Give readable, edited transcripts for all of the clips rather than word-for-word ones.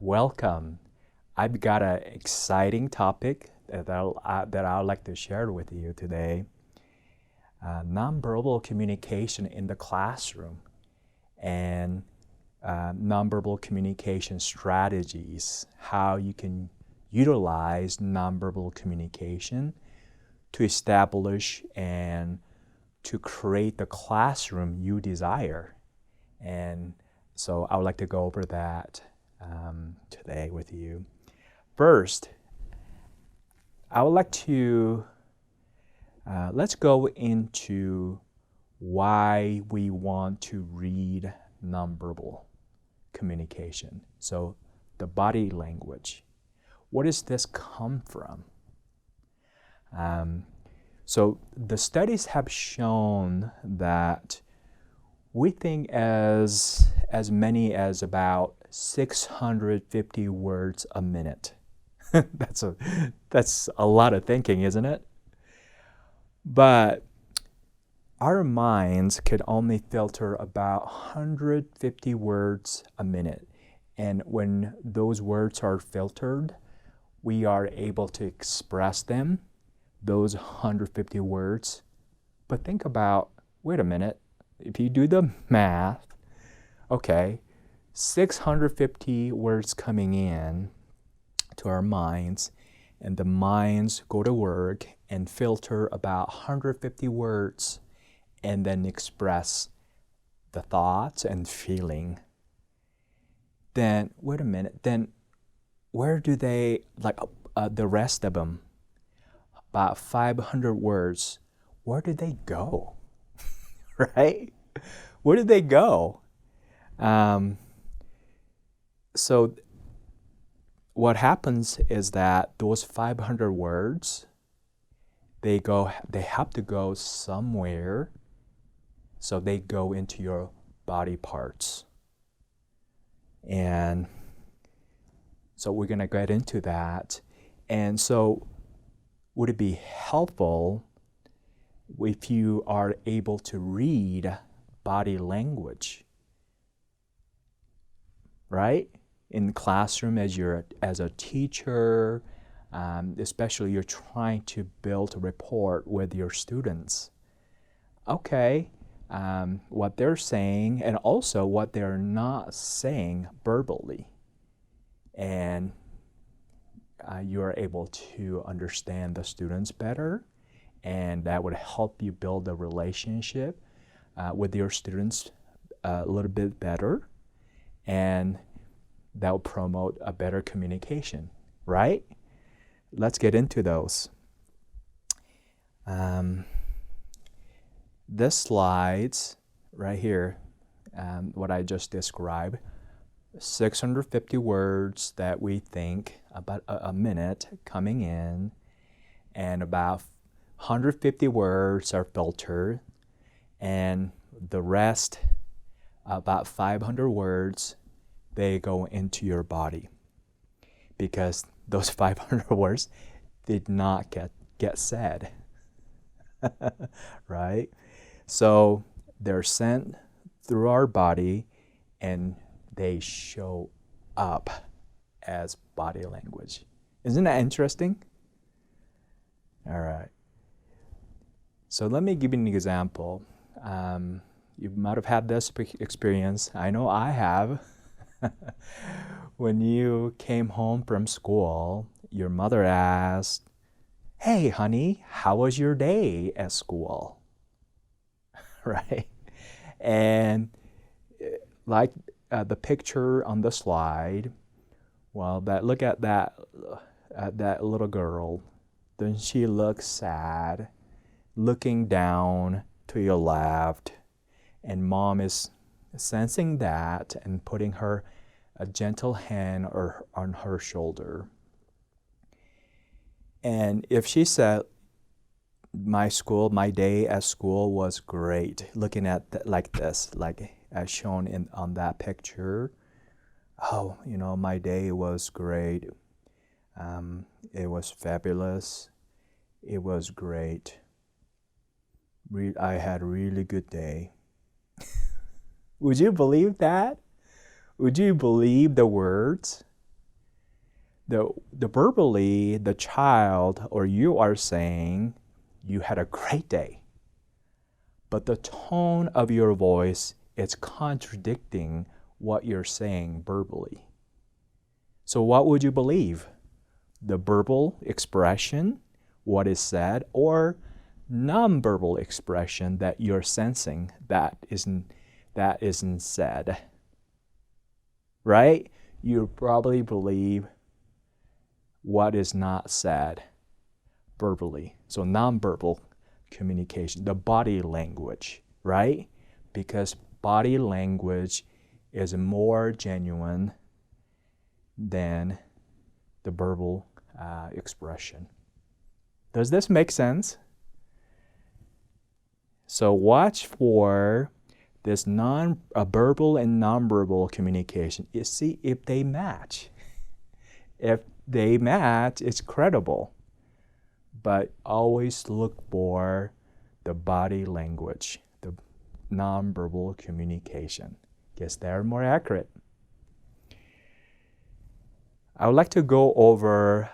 Welcome. I've got an exciting topic that I'd like to share with you today. Nonverbal communication in the classroom and nonverbal communication strategies, how you can utilize nonverbal communication to establish and to create the classroom you desire. And so I would like to go over that today with you. First, I would like to let's go into why we want to read nonverbal communication. So the body language. Where does this come from? So the studies have shown that we think as many as about 650 words a minute. That's a lot of thinking, isn't it? But our minds could only filter about 150 words a minute. And when those words are filtered, we are able to express them, those 150 words. But think about, wait a minute, if you do the math, okay, 650 words coming in to our minds, and the minds go to work and filter about 150 words and then express the thoughts and feeling. Then, wait a minute, then where do they, the rest of them, about 500 words, where do they go? Right? Where did they go? So what happens is that those 500 words, they have to go somewhere. So they go into your body parts. And so we're going to get into that. And so would it be helpful if you are able to read body language, right? In the classroom as a teacher, especially you're trying to build a rapport with your students. Okay, what they're saying and also what they're not saying verbally. And you're able to understand the students better, and that would help you build a relationship with your students a little bit better, and that will promote a better communication, right? Let's get into those. This slides right here, what I just described, 650 words that we think about a minute coming in, and about 150 words are filtered, and the rest, about 500 words, they go into your body, because those 500 words did not get said, right? So they're sent through our body, and they show up as body language. Isn't that interesting? All right. So let me give you an example. You might have had this experience. I know I have. When you came home from school, your mother asked, "Hey, honey, how was your day at school?" Right? And like the picture on the slide, well, look at that little girl. Doesn't she look sad, looking down to your left? And mom is sensing that and putting a gentle hand on her shoulder. And if she said, my day at school was great, looking at like this, like as shown on that picture, oh, my day was great. It was fabulous. It was great. I had a really good day. Would you believe that? Would you believe the words? the verbally, the child or you are saying you had a great day, but the tone of your voice is contradicting what you're saying verbally. So what would you believe? The verbal expression, what is said, or nonverbal expression that you're sensing that isn't said? Right? You probably believe what is not said verbally. So nonverbal communication, the body language, right? Because body language is more genuine than the verbal expression. Does this make sense? So watch for this verbal and nonverbal communication. You see if they match. If they match, it's credible. But always look for the body language, the nonverbal communication, because they're more accurate. I would like to go over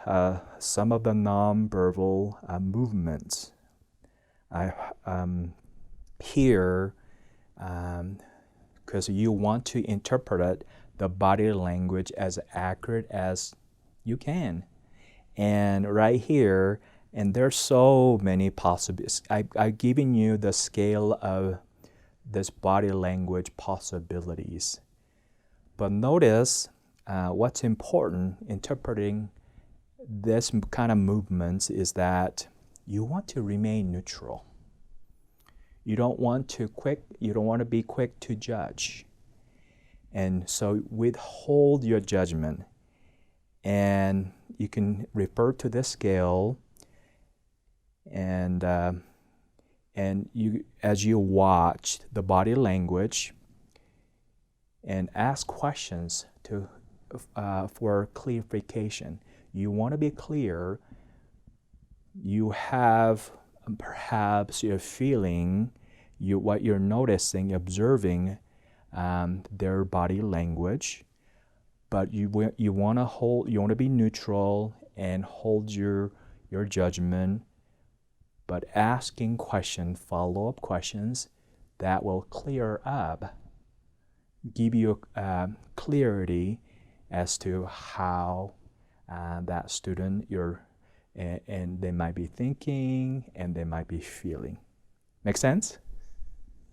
some of the nonverbal movements. Here, because you want to interpret the body language as accurate as you can. And right here, and there's so many possibilities. I've given you the scale of this body language possibilities. But notice what's important interpreting this kind of movements is that you want to remain neutral. You don't want to be quick to judge. And so withhold your judgment. And you can refer to this scale and you, as you watch the body language and ask questions for clarification. You want to be clear. You have perhaps you're feeling, what you're noticing, observing their body language, but you want to be neutral and hold your judgment, but asking questions, follow-up questions that will clear up, give you clarity as to how that student and they might be thinking and they might be feeling. Make sense?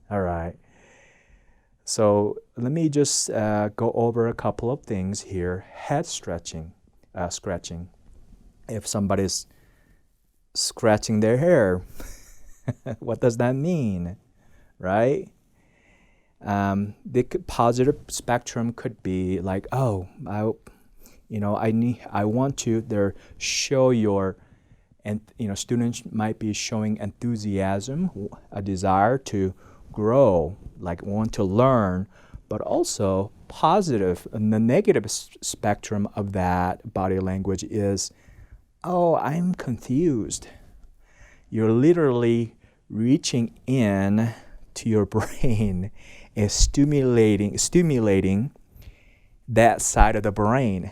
All right. So let me just go over a couple of things here. Head scratching. If somebody's scratching their hair, what does that mean, right? The positive spectrum could be like, oh, I want to show your, and students might be showing enthusiasm, a desire to grow, like want to learn, but also positive. And the negative spectrum of that body language is, oh, I'm confused. You're literally reaching in to your brain and stimulating that side of the brain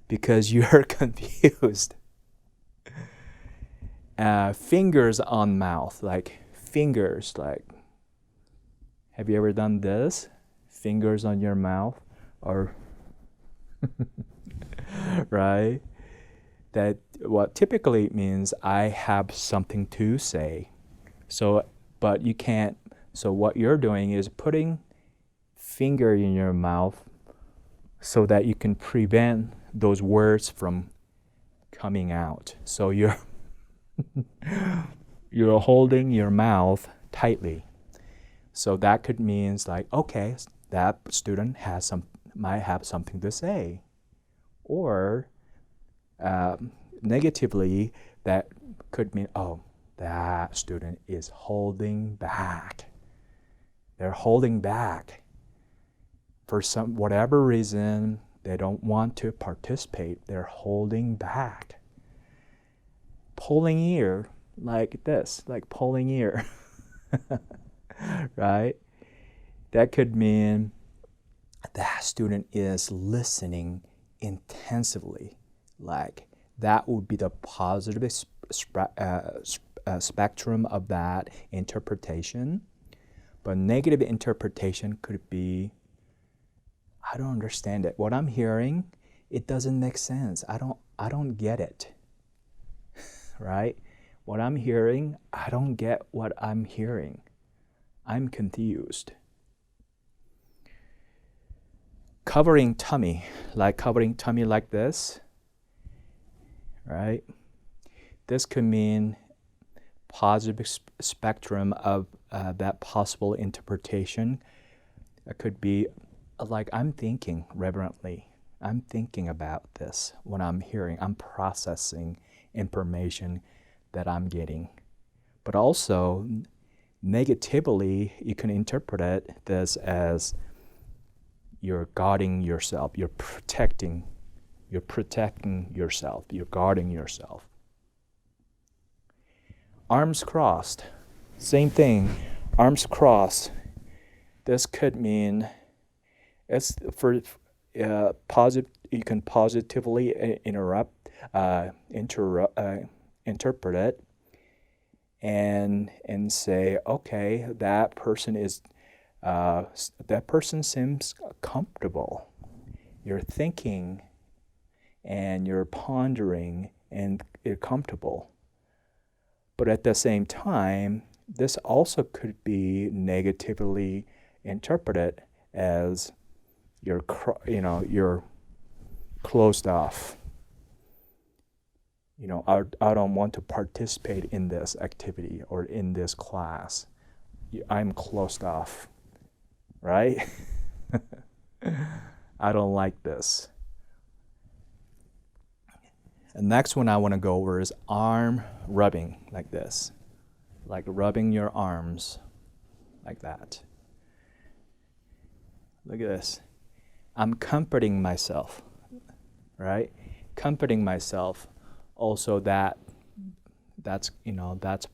because you're confused. Fingers on mouth, have you ever done this? Fingers on your mouth, or right? That what typically means I have something to say. So, but you can't. So what you're doing is putting finger in your mouth so that you can prevent those words from coming out. So you're holding your mouth tightly. So that could mean okay, that student might have something to say. Or negatively, that could mean, oh, that student is holding back. They're holding back. For whatever reason, they don't want to participate. They're holding back. Pulling ear, like this, like pulling ear. Right? That could mean that student is listening intensively. Like that would be the positive spectrum of that interpretation. But negative interpretation could be, I don't understand it. What I'm hearing, it doesn't make sense. I don't get it. Right? What I'm hearing, I don't get what I'm hearing. I'm confused. Covering tummy like this, right? This could mean positive spectrum of that possible interpretation. It could be like I'm thinking reverently. I'm thinking about this when I'm hearing. I'm processing information that I'm getting. But also, negatively, you can interpret this as you're guarding yourself, you're protecting yourself, you're guarding yourself. Arms crossed, same thing, arms crossed. This could mean it's for positive. You can positively interpret it, and say, okay, that person seems comfortable. You're thinking, and you're pondering, and you're comfortable. But at the same time, this also could be negatively interpreted as you're closed off. I don't want to participate in this activity or in this class. I'm closed off, right? I don't like this. The next one I want to go over is arm rubbing, like this. Like rubbing your arms, like that. Look at this. I'm comforting myself, right? Comforting myself. Also, that's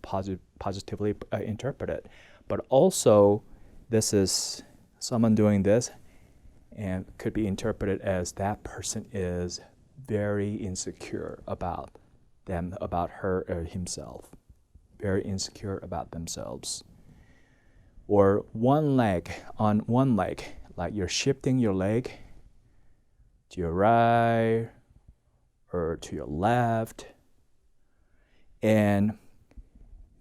positively interpreted. But also, this is someone doing this, and could be interpreted as that person is very insecure about them, about her or himself. Very insecure about themselves. Or on one leg, like you're shifting your leg to your right or to your left, and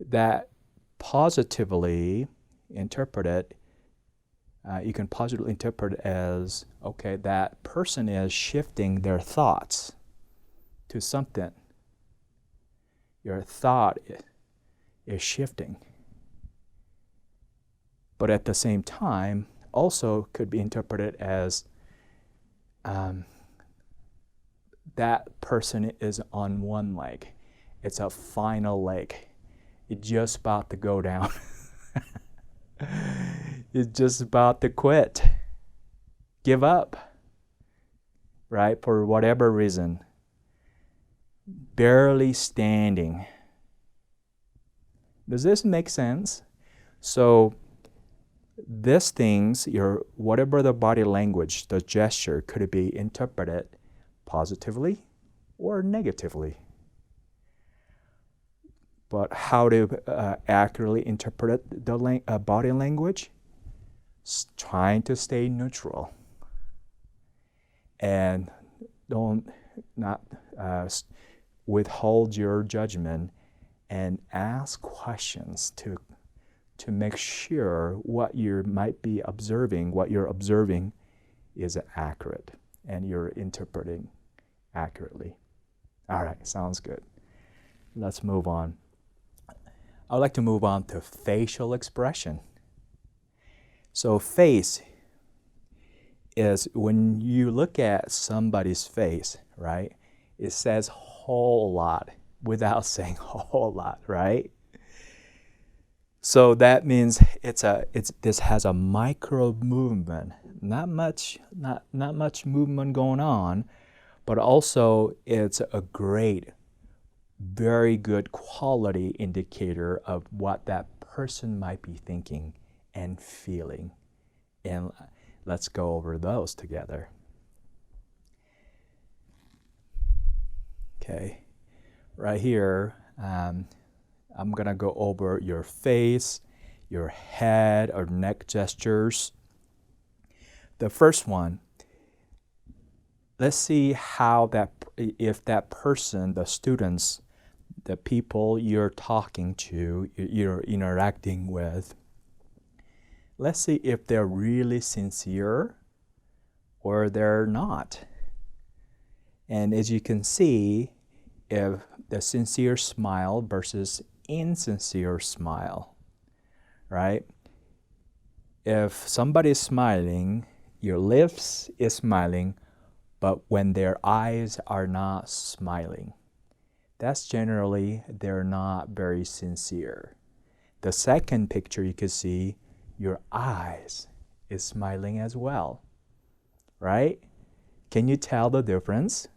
that positively interpreted, you can positively interpret as, okay, that person is shifting their thoughts to something. Your thought is shifting. But at the same time, also could be interpreted as that person is on one leg. It's a final leg. It's just about to go down. It's just about to quit. Give up. Right? For whatever reason. Barely standing. Does this make sense? So these things, whatever the body language, the gesture, could be interpreted positively or negatively. But how to accurately interpret the body language? Trying to stay neutral. And don't withhold your judgment, and ask questions to make sure what you might be observing, what you're observing is accurate and you're interpreting accurately. All right, sounds good. Let's move on. I would like to move on to facial expression. So face is when you look at somebody's face, right? It says whole lot without saying whole lot, right? So that means this has a micro movement, not much movement going on, but also it's a great, very good quality indicator of what that person might be thinking and feeling. And let's go over those together. Okay, right here, I'm gonna go over your face, your head or neck gestures. The first one, let's see how if that person, the students, the people you're talking to, you're interacting with, let's see if they're really sincere or they're not. And as you can see, if the sincere smile versus insincere smile, right? If somebody's smiling, your lips is smiling, but when their eyes are not smiling, that's generally they're not very sincere. The second picture you can see, your eyes is smiling as well, right? Can you tell the difference?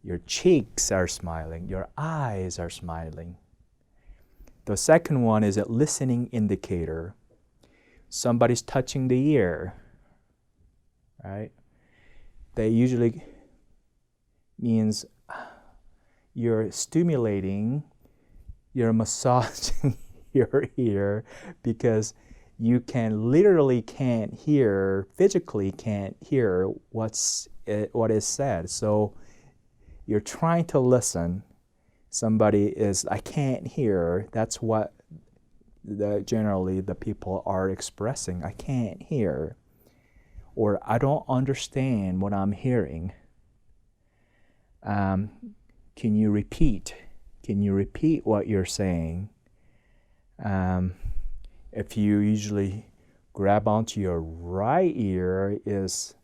Your cheeks are smiling, your eyes are smiling. The second one is a listening indicator. Somebody's touching the ear, right? They usually means you're stimulating, you're massaging your ear because you literally can't hear, physically can't hear what is said. So you're trying to listen. Somebody is, I can't hear. That's what generally the people are expressing. I can't hear. Or I don't understand what I'm hearing. Can you repeat? Can you repeat what you're saying? If you usually grab onto your right ear, is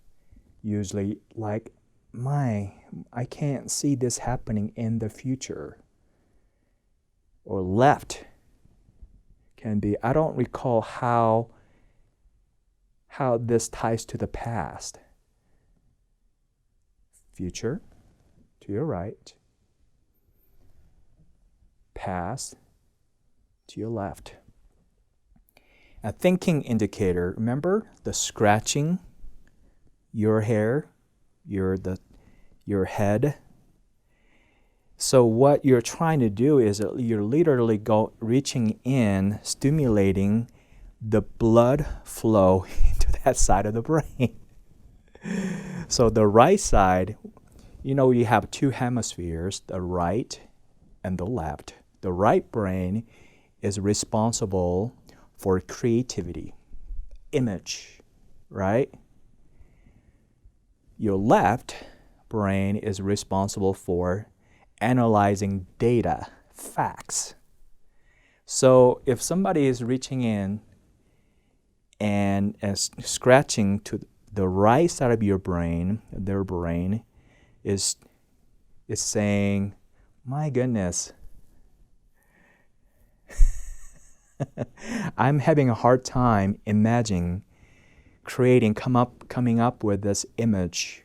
usually like, I can't see this happening in the future. Or left can be, I don't recall how this ties to the past. Future, to your right. Past, to your left. A thinking indicator, remember the scratching your hair, your head. So what you're trying to do is you're literally reaching in, stimulating the blood flow into that side of the brain. So the right side, you have two hemispheres, the right and the left. The right brain is responsible for creativity, image, right? Your left brain is responsible for analyzing data, facts. So if somebody is reaching in and scratching to the right side of your brain, their brain is saying, my goodness, I'm having a hard time imagining, coming up with this image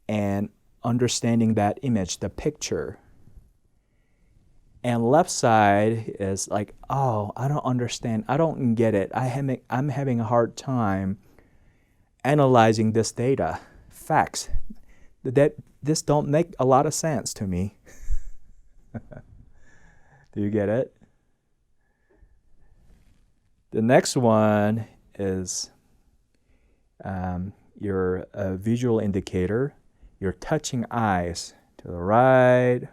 and understanding that image, the picture. And left side is like, oh, I don't understand. I don't get it. I'm having a hard time analyzing this data, facts. This don't make a lot of sense to me. Do you get it? The next one is your visual indicator. You're touching eyes to the right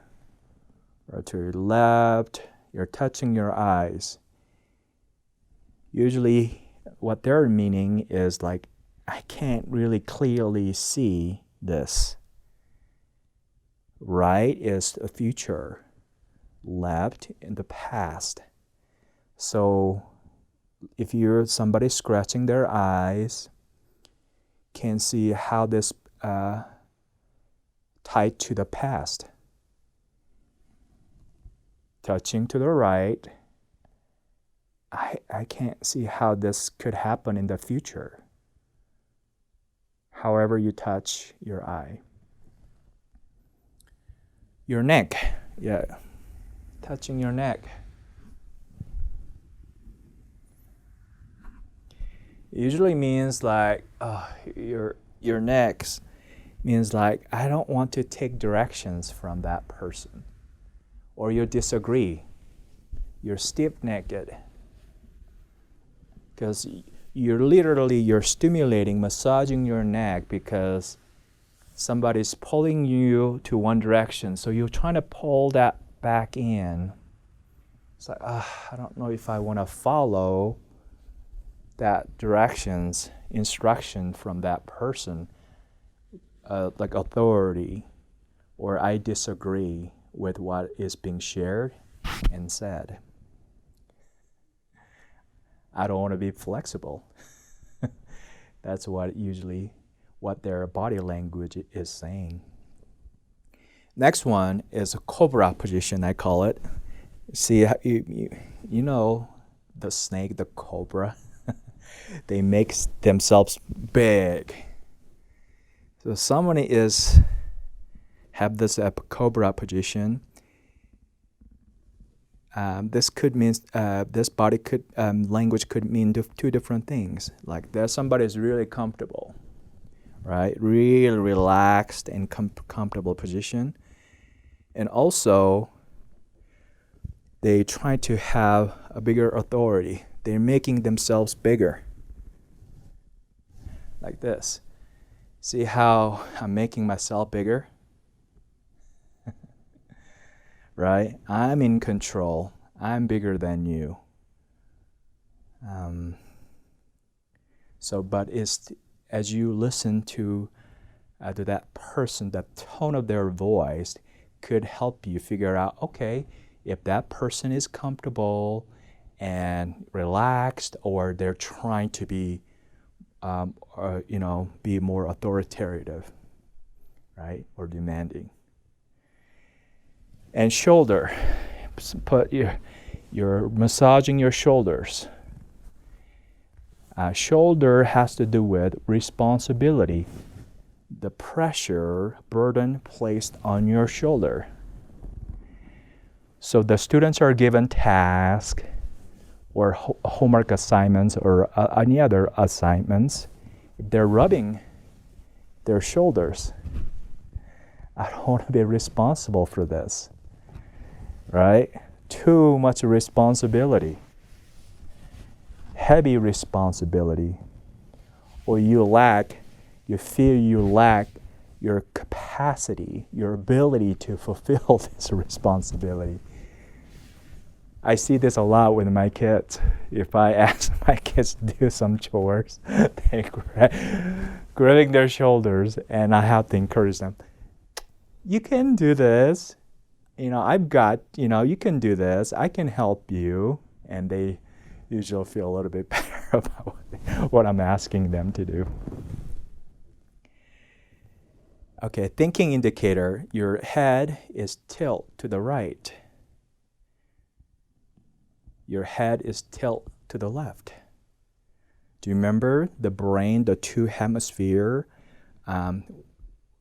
or to your left. You're touching your eyes. Usually what they're meaning is like, I can't really clearly see this. Right is the future. Left in the past. So if you're somebody scratching their eyes, can see how this tied to the past. Touching to the right, I can't see how this could happen in the future. However you touch your eye. Your neck, yeah, touching your neck. It usually means like your neck means like I don't want to take directions from that person. Or you disagree. You're stiff-necked. Because you're stimulating, massaging your neck because somebody's pulling you to one direction. So you're trying to pull that back in. It's like, I don't know if I want to follow that instruction from that person, like authority, or I disagree with what is being shared and said. I don't want to be flexible. That's what their body language is saying. Next one is a cobra position, I call it. See, you know the snake, the cobra? They make themselves big. So someone have this cobra position. This language could mean two different things. Like there's somebody is really comfortable, right? Really relaxed and comfortable position. And also, they try to have a bigger authority. They're making themselves bigger. Like this. See how I'm making myself bigger? Right? I'm in control. I'm bigger than you. But as you listen to that person, the tone of their voice could help you figure out, okay, if that person is comfortable and relaxed, or they're trying to be, be more authoritative, right, or demanding. And shoulder, you're massaging your shoulders. Shoulder has to do with responsibility, the pressure, burden placed on your shoulder. So the students are given tasks or homework assignments or any other assignments. If they're rubbing their shoulders, I don't want to be responsible for this, right? Too much responsibility, heavy responsibility, or you feel you lack your capacity, your ability to fulfill this responsibility. I see this a lot with my kids. If I ask my kids to do some chores, they grabbing their shoulders, and I have to encourage them. You can do this. You can do this. I can help you. And they usually feel a little bit better about what I'm asking them to do. Okay, thinking indicator. Your head is tilt to the right. Your head is tilt to the left. Do you remember the brain, the two hemisphere,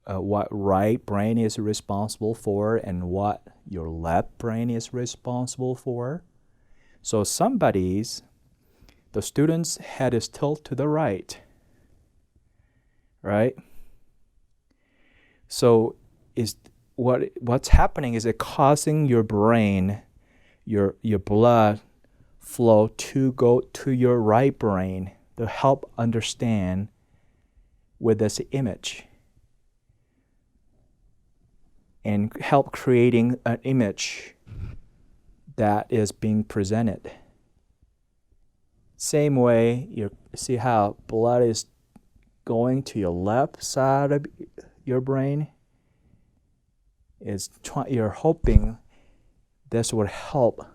what right brain is responsible for and what your left brain is responsible for? So the student's head is tilt to the right, right? So what's happening is it causing your brain, your blood flow to go to your right brain to help understand with this image and help creating an image that is being presented. Same way, you see how blood is going to your left side of your brain? You're hoping this would help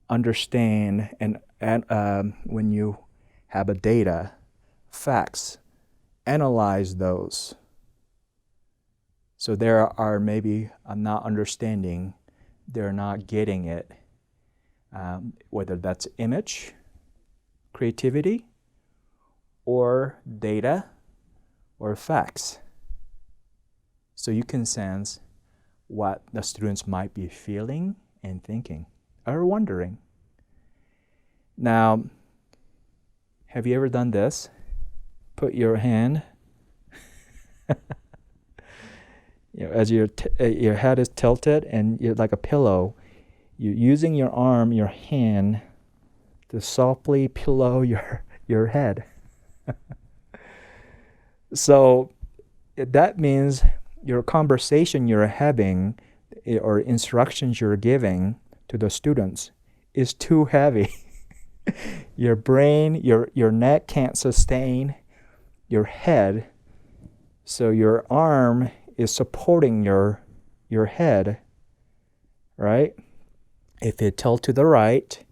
understand and when you have a data, facts, analyze those. So there are maybe not understanding, they're not getting it, whether that's image, creativity, or data, or facts. So you can sense what the students might be feeling and thinking or wondering. Now, have you ever done this? Put your hand As your head is tilted and you're like a pillow, you're using your arm, your hand, to softly pillow your head. So that means your conversation you're having or instructions you're giving to the students is too heavy. Your brain, your neck can't sustain your head, so your arm is supporting your head, right? If it tilts to the right,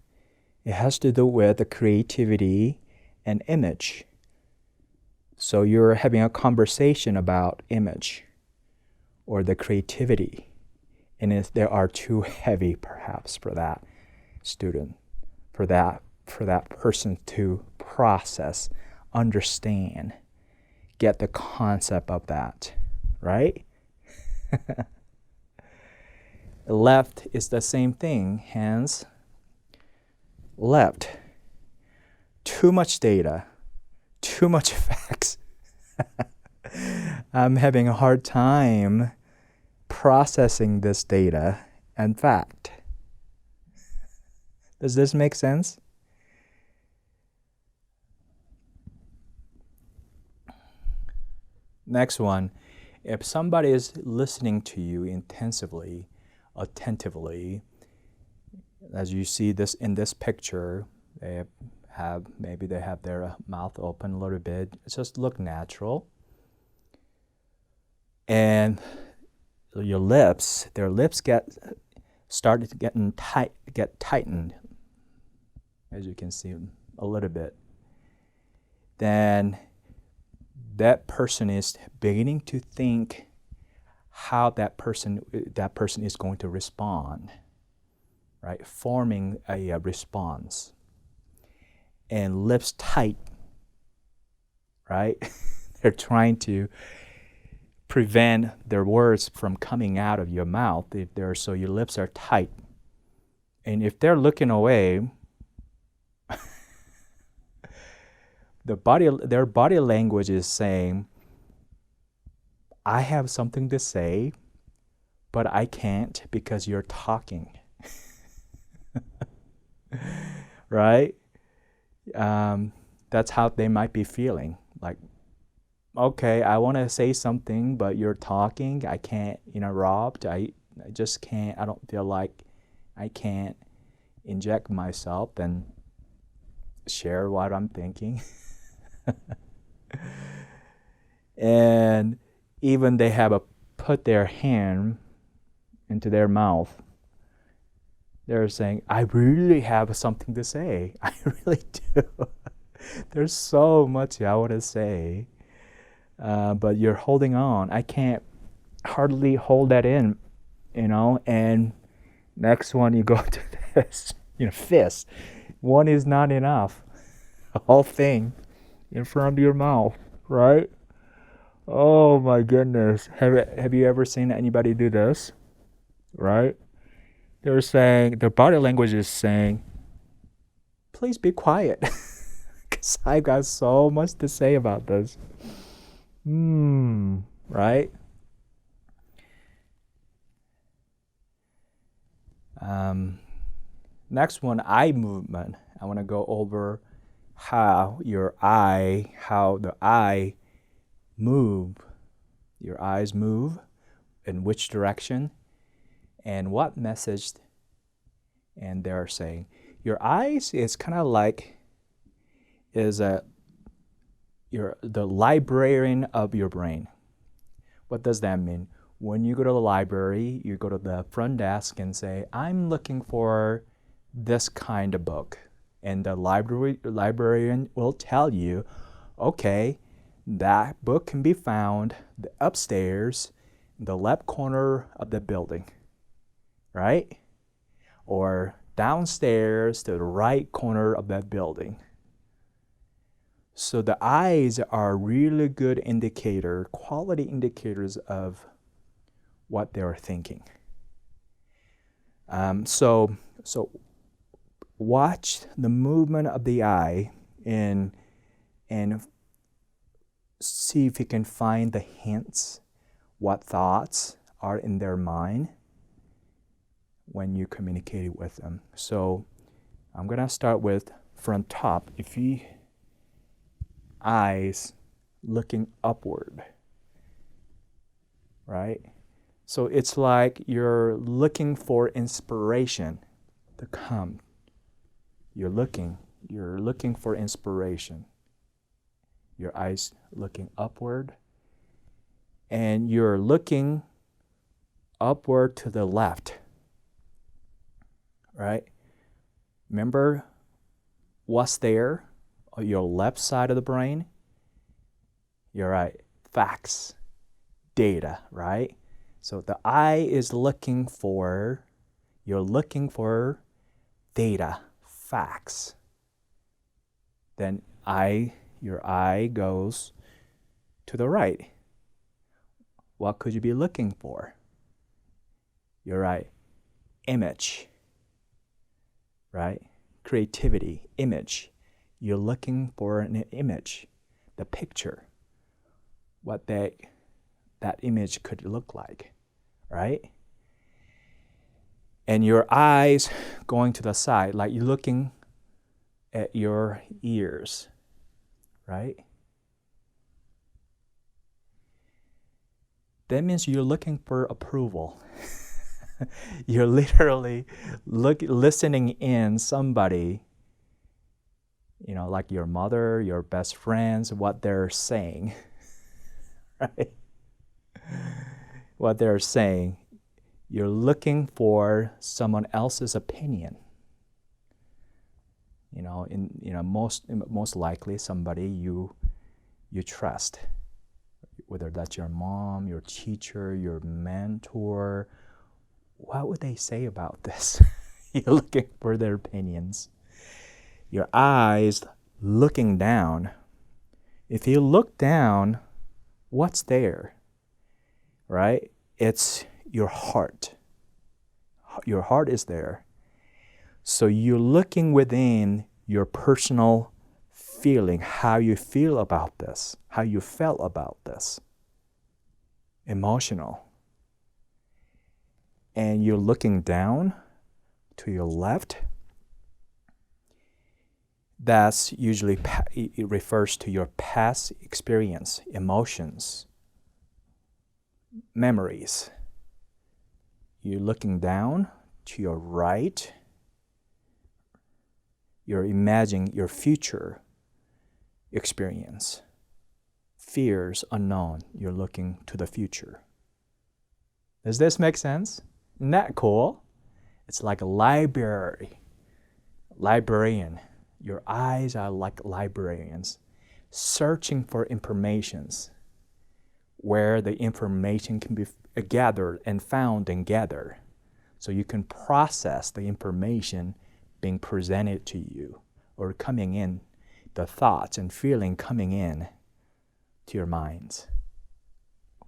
it has to do with the creativity and image. So you're having a conversation about image or the creativity. And if they are too heavy, perhaps, for that student, for that person to process, understand, get the concept of that, right? Left is the same thing, hence left. Too much data, too much facts. I'm having a hard time processing this data and fact. Does this make sense? Next one, if somebody is listening to you intensively, attentively, as you see this in this picture, maybe they have their mouth open a little bit. It just look natural. And their lips started getting tightened, as you can see a little bit. Then that person is beginning to think how that person is going to respond, right? Forming a response. And lips tight, right? They're trying to prevent their words from coming out of your mouth so your lips are tight. And if they're looking away, their body language is saying, I have something to say, but I can't because you're talking. Right? That's how they might be feeling. Like, okay, I want to say something, but you're talking. I can't interrupt. I just can't. I don't feel like I can't inject myself and share what I'm thinking. And even they have put their hand into their mouth. They're saying, I really have something to say. I really do. There's so much I want to say. But you're holding on. I can't hardly hold that in, and next one you go to this, fist. One is not enough. A whole thing in front of your mouth, right? Oh my goodness. Have you ever seen anybody do this? Right? They're saying, their body language is saying, please be quiet. Because I've got so much to say about this. Right? Next one, eye movement. I want to go over how the eye move. Your eyes move, in which direction, and what message. And they're saying, your eyes is kind of like the librarian of your brain. What does that mean? When you go to the library, you go to the front desk and say, I'm looking for this kind of book. And the librarian will tell you, okay, that book can be found upstairs in the left corner of the building, right? Or downstairs to the right corner of that building. So the eyes are really good quality indicators of what they're thinking. So watch the movement of the eye and see if you can find the hints, what thoughts are in their mind when you communicate with them. So I'm gonna start with from top. If you eyes looking upward, right? So it's like you're looking for inspiration to come. You're looking for inspiration. Your eyes looking upward, and you're looking upward to the left, right? Remember what's there on your left side of the brain? You're right, facts, data, right? So the eye is looking for, you're looking for data, facts. Then your eye goes to the right. What could you be looking for? You're right, image, right? Creativity, image. You're looking for an image, the picture, what that image could look like, right? And your eyes going to the side, like you're looking at your ears, right? That means you're looking for approval. You're literally listening in somebody, you know, like your mother, your best friends, what they're saying, right? What they're saying. You're looking for someone else's opinion. You know, most likely somebody you trust, whether that's your mom, your teacher, your mentor. What would they say about this? You're looking for their opinions. Your eyes looking down. If you look down, what's there? Right? It's your heart. Your heart is there. So you're looking within your personal feeling, how you feel about this, how you felt about this. Emotional. And you're looking down to your left. That's usually, it refers to your past experience, emotions, memories. You're looking down to your right. You're imagining your future experience. Fears unknown. You're looking to the future. Does this make sense? Isn't that cool? It's like a librarian. Your eyes are like librarians, searching for informations where the information can be gathered and found and gathered. So you can process the information being presented to you or coming in, the thoughts and feeling coming in to your minds.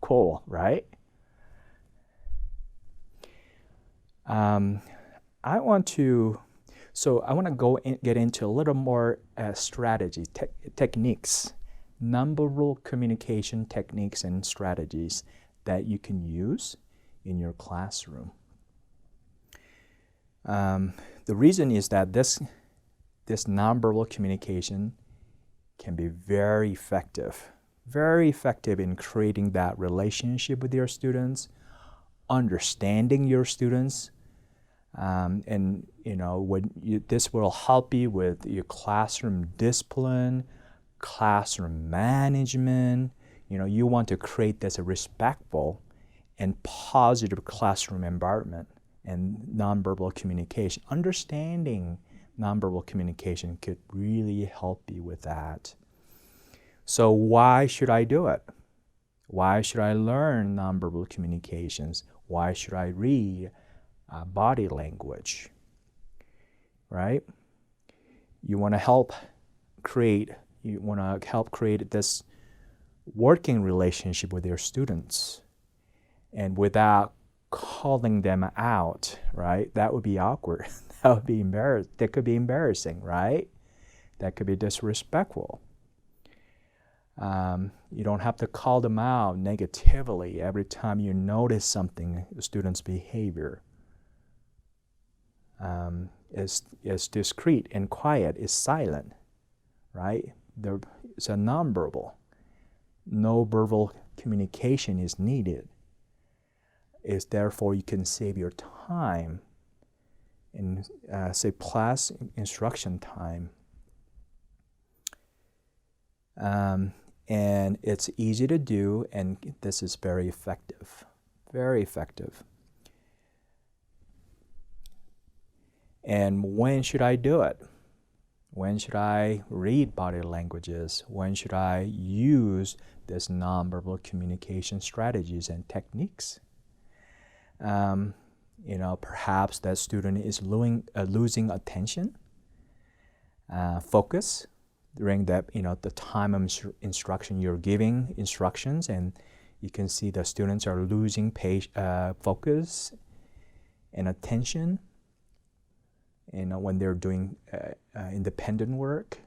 Cool, right? I want to get into a little more strategy, techniques, nonverbal communication techniques and strategies that you can use in your classroom. The reason is that this nonverbal communication can be very effective in creating that relationship with your students, understanding your students, and this will help you with your classroom discipline, classroom management. You want to create this respectful and positive classroom environment, and nonverbal communication. Understanding nonverbal communication could really help you with that. So why should I do it? Why should I learn nonverbal communications? Why should I read body language? Right? You want to help create this working relationship with your students, and without calling them out, right? That would be awkward. That would be embarrassing. That could be embarrassing, right? That could be disrespectful. You don't have to call them out negatively every time you notice something, the student's behavior. Is discreet and quiet, is silent, right? It's a nonverbal. No verbal communication is needed. Is therefore you can save your time in say class instruction time. And it's easy to do, and this is very effective. Very effective. And when should I do it? When should I read body languages? When should I use this nonverbal communication strategies and techniques? Perhaps that student is losing attention, focus during that, the time of instruction you're giving instructions, and you can see the students are losing focus and attention. When they're doing independent work.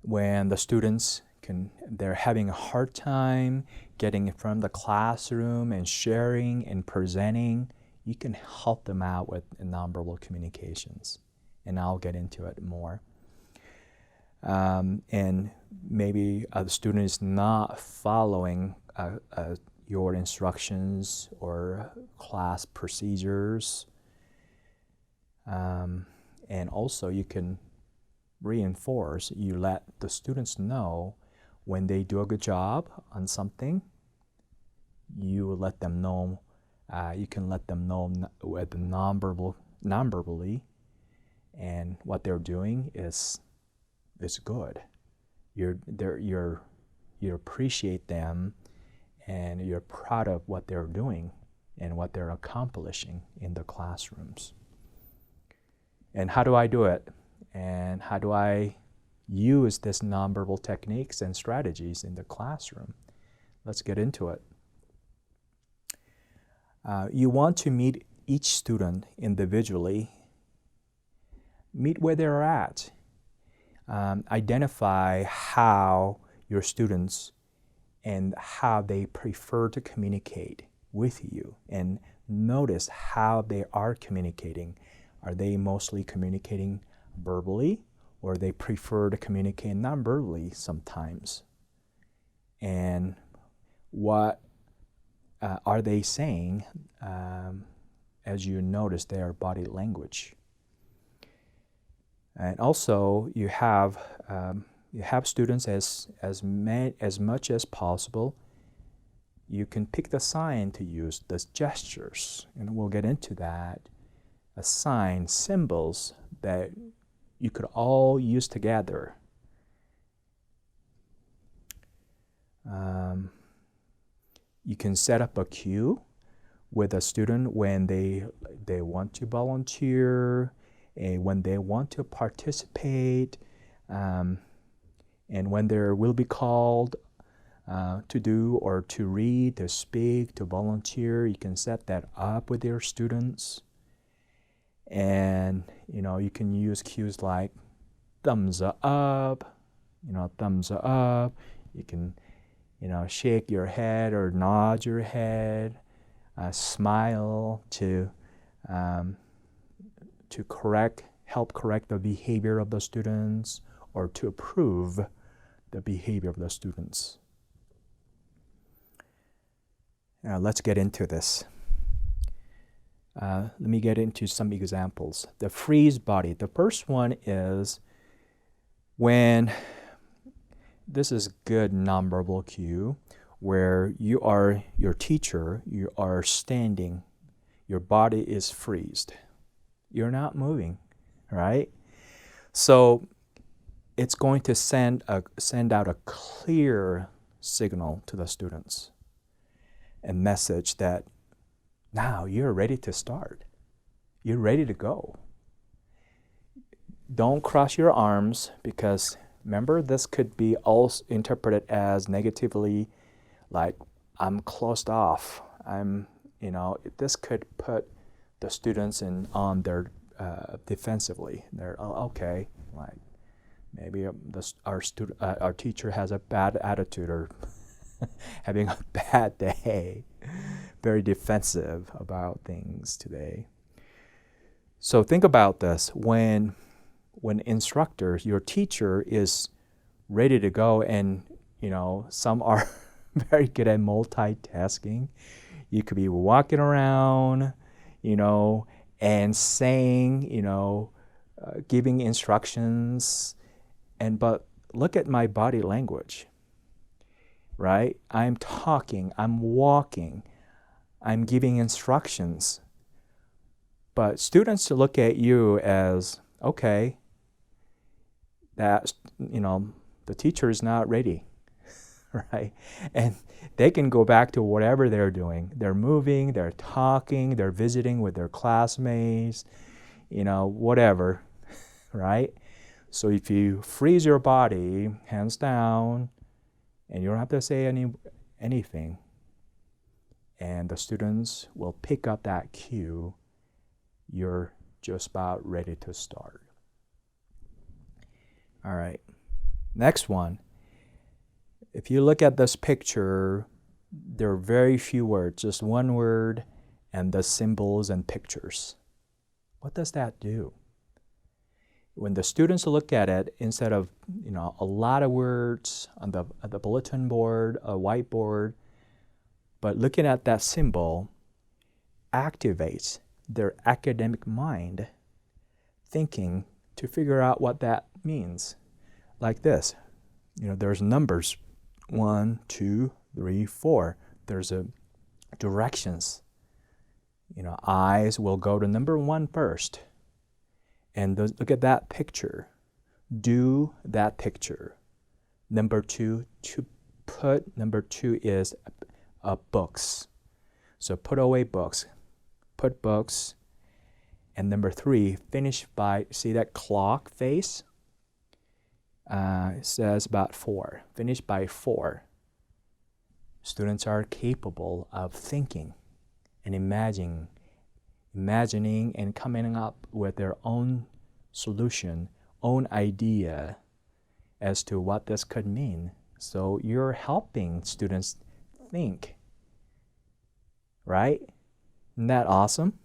When the students they're having a hard time getting from the classroom and sharing and presenting, you can help them out with nonverbal communications. And I'll get into it more. And maybe the student is not following your instructions or class procedures. And also you can reinforce, you let the students know when they do a good job on something, you let them know, you can let them know with non-verbally, and what they're doing is good. You appreciate them, and you're proud of what they're doing and what they're accomplishing in the classrooms. And how do I do it? And how do I use this nonverbal techniques and strategies in the classroom? Let's get into it. You want to meet each student individually. Meet where they're at. Identify how your students and how they prefer to communicate with you, and notice how they are communicating. Are they mostly communicating verbally, or they prefer to communicate non-verbally sometimes? And what are they saying as you notice their body language? And also you have students as much as possible. You can pick the sign to use, the gestures, and we'll get into that. A sign, symbols that you could all use together. You can set up a queue with a student when they want to volunteer, when they want to participate, and when there will be called to do or to read, to speak, to volunteer. You can set that up with your students. And you can use cues like thumbs up, thumbs up. You can shake your head or nod your head, smile to help correct the behavior of the students, or to approve the behavior of the students. Now let's get into this. Let me get into some examples. The freeze body. The first one is when this is good nonverbal cue, where you are your teacher, you are standing, your body is freezed. You're not moving, right? So it's going to send out a clear signal to the students, a message that now you're ready to start. You're ready to go. Don't cross your arms, because remember, this could be also interpreted as negatively, like I'm closed off. This could put the students on their defensively. They're okay, like maybe our teacher has a bad attitude or having a bad day. Very defensive about things today. So think about this: when instructors, your teacher is ready to go, and some are very good at multitasking. You could be walking around, and saying, giving instructions, but look at my body language, right? I'm talking, I'm walking, I'm giving instructions. But students look at you as, okay, that, the teacher is not ready, right? And they can go back to whatever they're doing. They're moving, they're talking, they're visiting with their classmates, whatever, right? So if you freeze your body, hands down, and you don't have to say anything, and the students will pick up that cue, you're just about ready to start. All right, next one. If you look at this picture, there are very few words, just one word, and the symbols and pictures. What does that do? When the students look at it, instead of a lot of words on the bulletin board, a whiteboard, but looking at that symbol activates their academic mind thinking to figure out what that means. Like this, there's numbers, 1, 2, 3, 4. There's directions. Eyes will go to number 1 first. And look at that picture. Do that picture. Number 2, number 2 is books. So put away books. Put books. And number 3, finish by, see that clock face? It says about 4. Finish by 4. Students are capable of thinking and imagining and coming up with their own solution, own idea as to what this could mean. So you're helping students think, right? Isn't that awesome?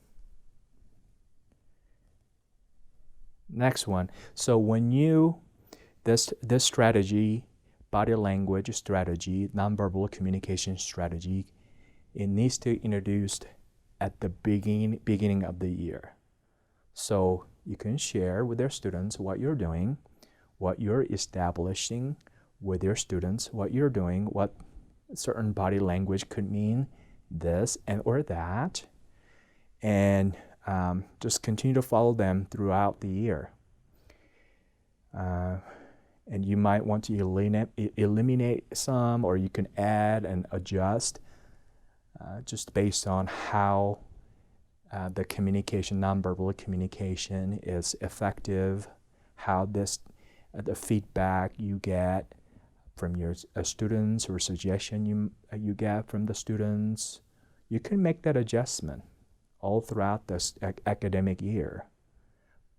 Next one. So when this strategy, body language strategy, nonverbal communication strategy, it needs to be introduced at the beginning of the year. So you can share with your students what you're doing, what you're establishing with your students, what you're doing, what certain body language could mean, this and or that, and just continue to follow them throughout the year. And you might want to eliminate some, or you can add and adjust just based on how the communication, nonverbal communication is effective, how the feedback you get from your students or suggestion you get from the students. You can make that adjustment all throughout this academic year,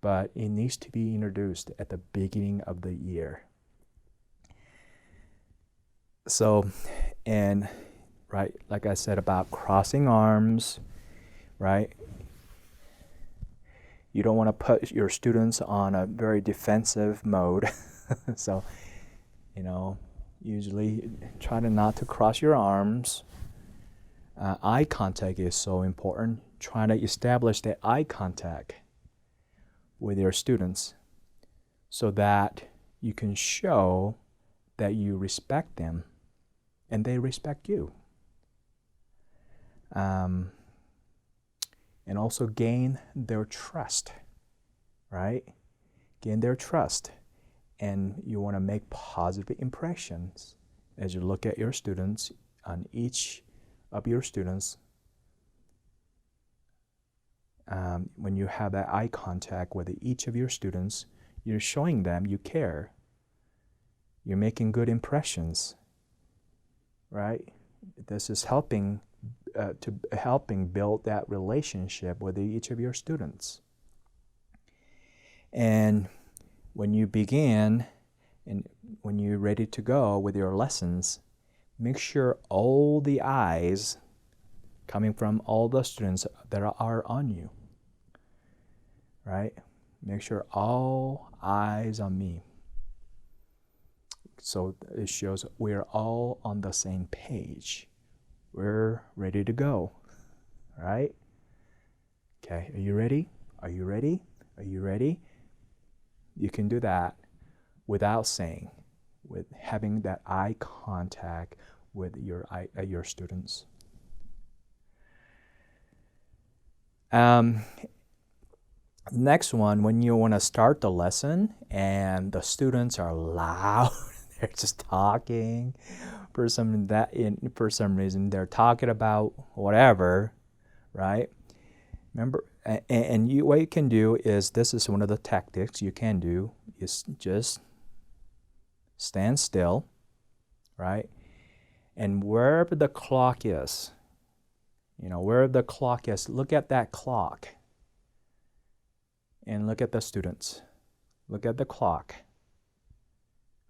but it needs to be introduced at the beginning of the year. So, and right, like I said about crossing arms, right? You don't want to put your students on a very defensive mode. So, usually try not to cross your arms. Eye contact is so important. Trying to establish that eye contact with your students so that you can show that you respect them and they respect you. And also gain their trust, right? Gain their trust. And you want to make positive impressions as you look at your students, on each of your students. When you have that eye contact with each of your students, you're showing them you care. You're making good impressions, right? This is helping build that relationship with each of your students. And when you begin and when you're ready to go with your lessons, make sure all the eyes coming from all the students that are on you, right? Make sure all eyes on me. So it shows we're all on the same page. We're ready to go, right? Okay, are you ready? Are you ready? Are you ready? You can do that without saying, with having that eye contact with your students. Next one, when you want to start the lesson and the students are loud, they're just talking. For some reason, they're talking about whatever, right? Remember, what you can do is, this is one of the tactics you can do, is just stand still, right? And wherever the clock is, wherever the clock is, look at that clock. And look at the students. Look at the clock,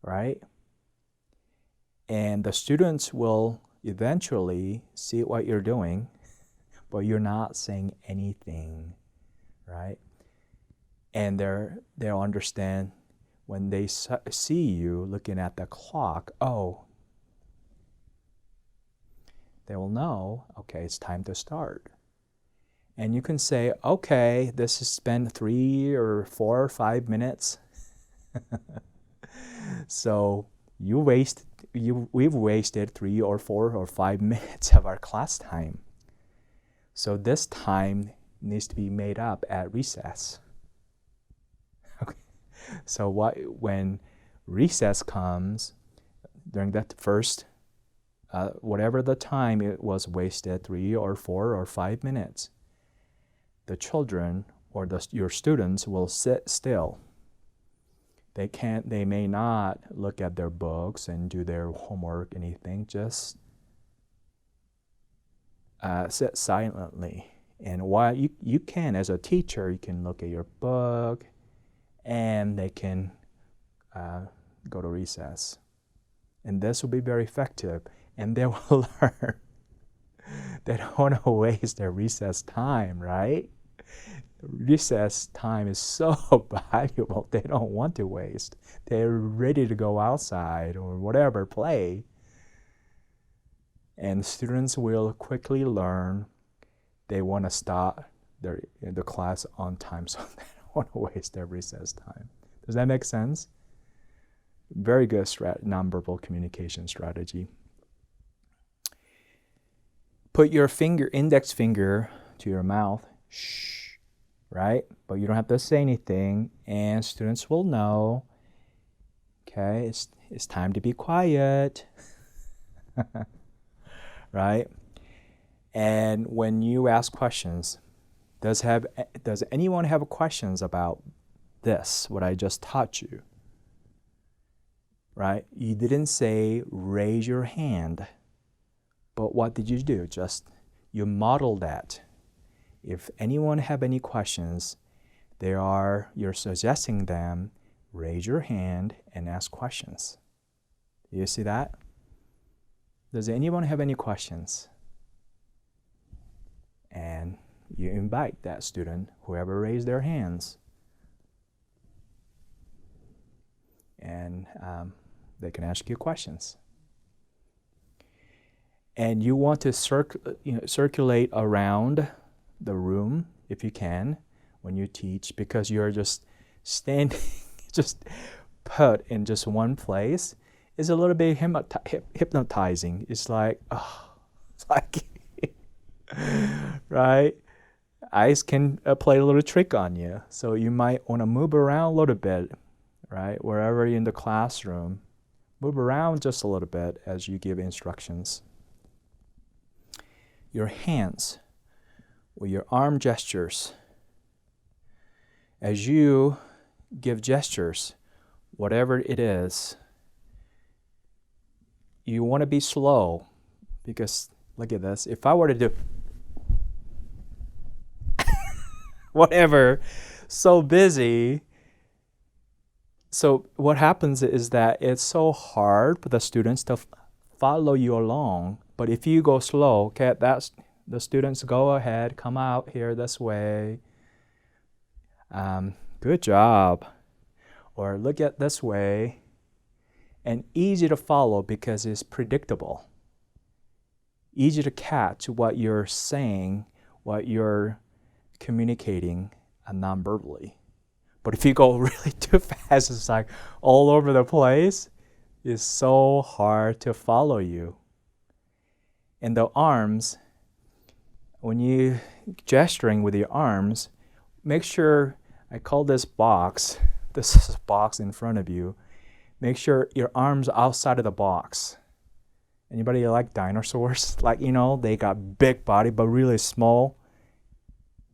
right? And the students will eventually see what you're doing, but you're not saying anything, right? And they'll understand when they see you looking at the clock, they will know, okay, it's time to start. And you can say, okay, this has been 3 or 4 or 5 minutes. So we've wasted 3 or 4 or 5 minutes of our class time. So this time needs to be made up at recess. Okay. So when recess comes, during that first, whatever the time it was wasted, 3 or 4 or 5 minutes, the children or your students will sit still. They may not look at their books and do their homework, anything, just sit silently. And while you can, as a teacher, you can look at your book and they can go to recess. And this will be very effective, and they will learn. They don't want to waste their recess time, right? Recess time is so valuable, they don't want to waste. They're ready to go outside or whatever, play. And students will quickly learn they want to start the class on time, so they don't want to waste their recess time. Does that make sense? Very good nonverbal communication strategy. Put your index finger to your mouth. Shh, right? But you don't have to say anything, and students will know, okay, it's time to be quiet. Right? And when you ask questions, does anyone have questions about this, what I just taught you? Right? You didn't say raise your hand, but what did you do? You model that. If anyone have any questions, you're suggesting them raise your hand and ask questions. Do you see that? Does anyone have any questions? And you invite that student, whoever raised their hands, and they can ask you questions. And you want to circulate around the room if you can when you teach, because you're just standing, just put in just one place. It's a little bit hypnotizing. It's like, right? Eyes can play a little trick on you. So you might want to move around a little bit, right? Wherever you're in the classroom, move around just a little bit as you give instructions. Your hands or your arm gestures. As you give gestures, whatever it is, you want to be slow, because look at this. If I were to do whatever, so busy, So what happens is that it's so hard for the students to follow you along. But if you go slow, okay, that's the students go ahead, come out here this way. Good job. Or look at this way. And easy to follow because it's predictable. Easy to catch what you're saying, what you're communicating non-verbally. But if you go really too fast, it's like all over the place. It's so hard to follow you. And the arms, when you gesturing with your arms, make sure, I call this box, this is a box in front of you. Make sure your arms outside of the box. Anybody like dinosaurs? Like, you know, they got big body but really small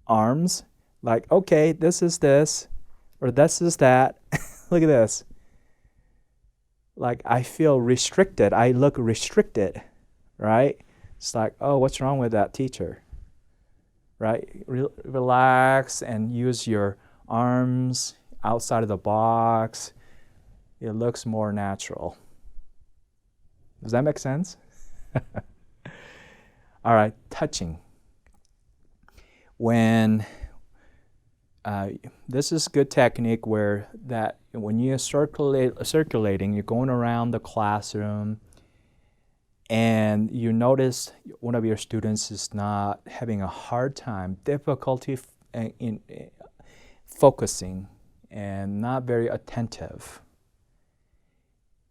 arms. Like, okay, this is this, or this is that. Look at this. Like, I feel restricted. I look restricted, right? It's like, oh, what's wrong with that teacher? Right? Relax and use your arms outside of the box. It looks more natural. Does that make sense? All right, touching. When this is good technique where that when you're circulating, you're going around the classroom and you notice one of your students is not having a hard time, difficulty in focusing and not very attentive.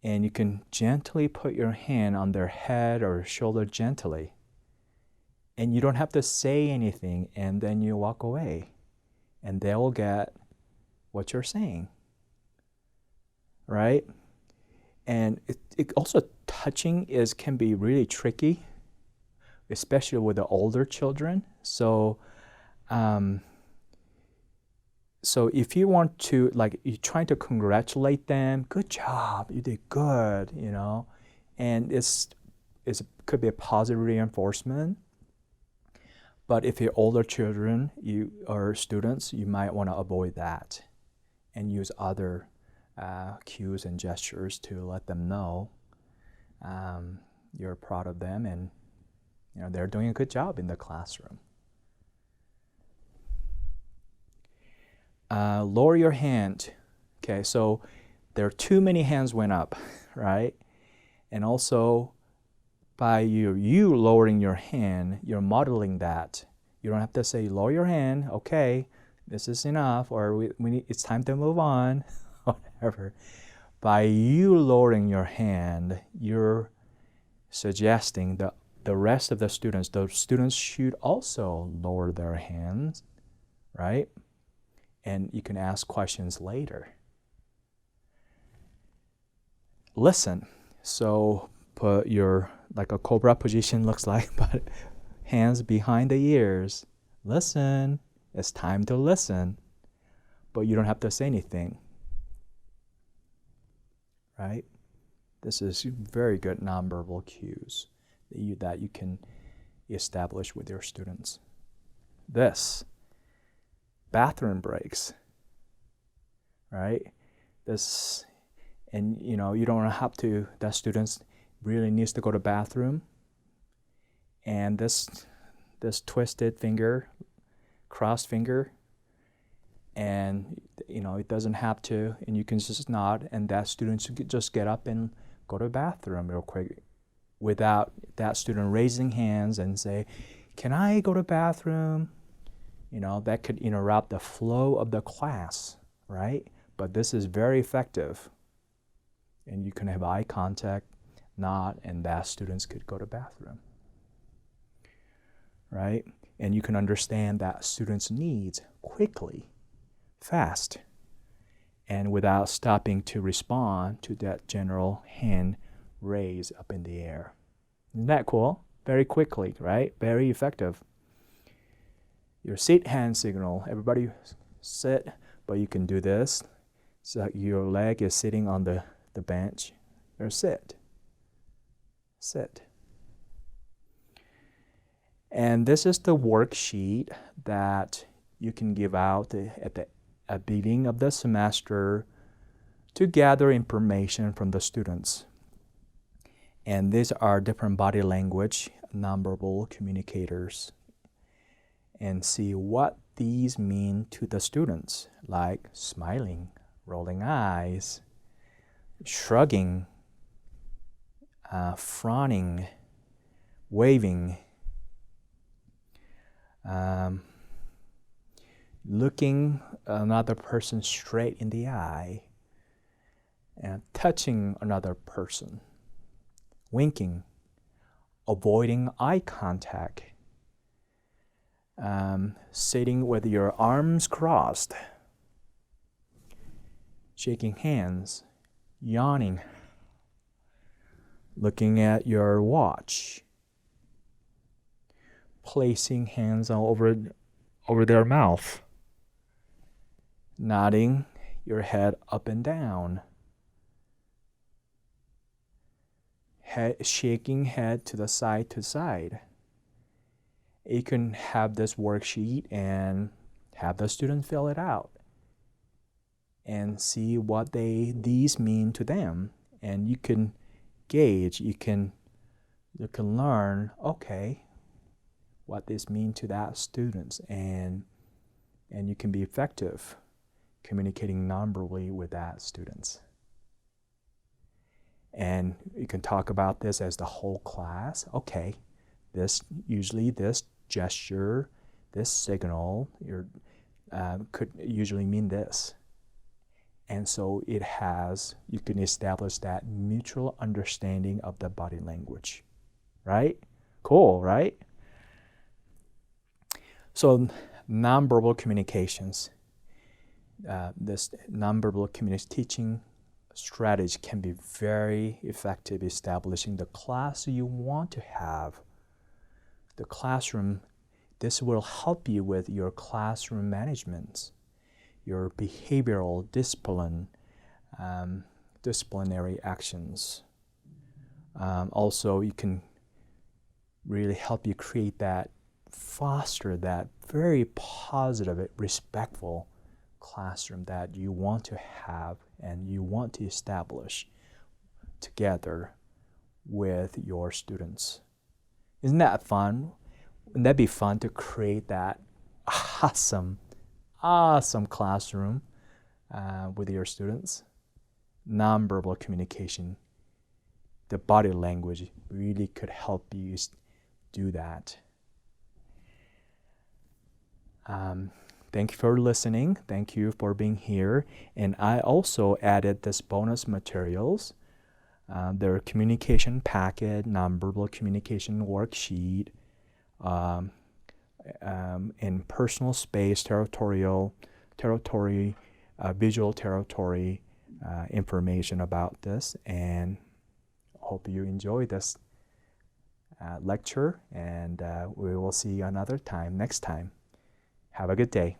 And you can gently put your hand on their head or shoulder gently. And you don't have to say anything, and then you walk away. And they will get what you're saying. Right? And it also touching can be really tricky, especially with the older children. So if you want to, like, you're trying to congratulate them, good job, you did good, you know, and it could be a positive reinforcement. But if you're older children or students, you might want to avoid that and use other cues and gestures to let them know you're proud of them and you know they're doing a good job in the classroom. Lower your hand. Okay, so there are too many hands went up, right? And also, by you lowering your hand, you're modeling that. You don't have to say, lower your hand, okay, this is enough, or it's time to move on, whatever. By you lowering your hand, you're suggesting that the rest of the students should also lower their hands, right? And you can ask questions later. Listen. So put your, like a cobra position looks like, but hands behind the ears. Listen. It's time to listen. But you don't have to say anything. Right? This is very good nonverbal cues that you can establish with your students. This. Bathroom breaks, right? This, and you know, you don't have to, that students really needs to go to bathroom. And this twisted finger, crossed finger, and you know, it doesn't have to, and you can just nod, and that student should just get up and go to the bathroom real quick without that student raising hands and say, can I go to the bathroom? You know, that could interrupt the flow of the class, right? But this is very effective. And you can have eye contact, nod, and that students could go to the bathroom, right? And you can understand that students' needs quickly, fast, and without stopping to respond to that general hand raise up in the air. Isn't that cool? Very quickly, right? Very effective. Your sit hand signal, everybody sit, but you can do this. So your leg is sitting on the bench, or sit. Sit. And this is the worksheet that you can give out at the beginning of the semester to gather information from the students. And these are different body language, nonverbal communicators, and see what these mean to the students, like smiling, rolling eyes, shrugging, frowning, waving, looking another person straight in the eye, and touching another person, winking, avoiding eye contact, sitting with your arms crossed, shaking hands, yawning, looking at your watch, placing hands over their mouth, nodding your head up and down, shaking head to side. You can have this worksheet and have the student fill it out and see what these mean to them, and you can gauge, you can learn, okay, what this means to that students, and you can be effective communicating nonverbally with that students. And you can talk about this as the whole class. Okay, this gesture, this signal could usually mean this. And so you can establish that mutual understanding of the body language, right? Cool, right? So nonverbal communications, this nonverbal communication teaching strategy can be very effective establishing the class you want to have. The classroom, this will help you with your classroom management, your behavioral disciplinary actions. Also, you can really help you foster that very positive, respectful classroom that you want to have and you want to establish together with your students. Isn't that fun? Wouldn't that be fun to create that awesome classroom with your students? Nonverbal communication, the body language really could help you do that. Thank you for listening. Thank you for being here. And I also added this bonus materials. Their communication packet, nonverbal communication worksheet, in personal space, visual territory information about this. And hope you enjoy this lecture, and we will see you another time, next time. Have a good day.